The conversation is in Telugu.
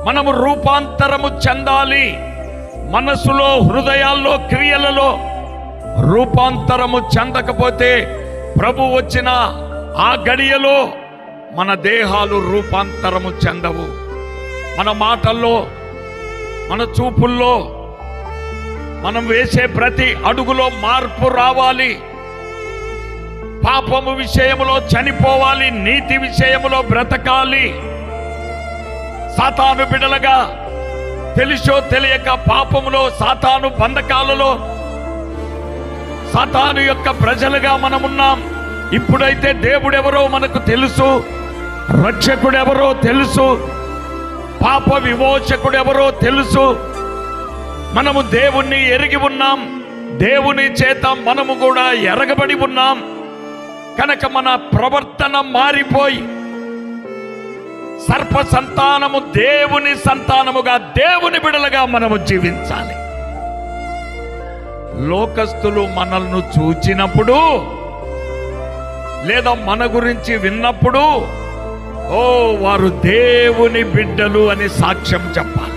మనము రూపాంతరము చెందాలి. మనసులో, హృదయాల్లో, క్రియలలో రూపాంతరము చెందకపోతే ప్రభు వచ్చిన ఆ గడియలో మన దేహాలు రూపాంతరము చెందవు. మన మాటల్లో, మన చూపుల్లో, మనం వేసే ప్రతి అడుగులో మార్పు రావాలి. పాపము విషయములో చనిపోవాలి, నీతి విషయములో బ్రతకాలి. సాతాను బిడలగా తెలుసో తెలియక పాపములో, సాతాను బంధకాలలో, సాతాను యొక్క ప్రజలుగా మనమున్నాం. ఇప్పుడైతే దేవుడెవరో మనకు తెలుసు, రక్షకుడెవరో తెలుసు, పాప విమోచకుడెవరో తెలుసు. మనము దేవుణ్ణి ఎరిగి ఉన్నాం, దేవుని చేత మనము కూడా ఎరగబడి ఉన్నాం. కనుక మన ప్రవర్తన మారిపోయి సర్ప సంతానము దేవుని సంతానముగా, దేవుని బిడలుగా మనము జీవించాలి. లోకస్తులు మనల్ని చూచినప్పుడు లేదా మన గురించి విన్నప్పుడు వారు దేవుని బిడ్డలు అని సాక్ష్యం చెప్పాలి.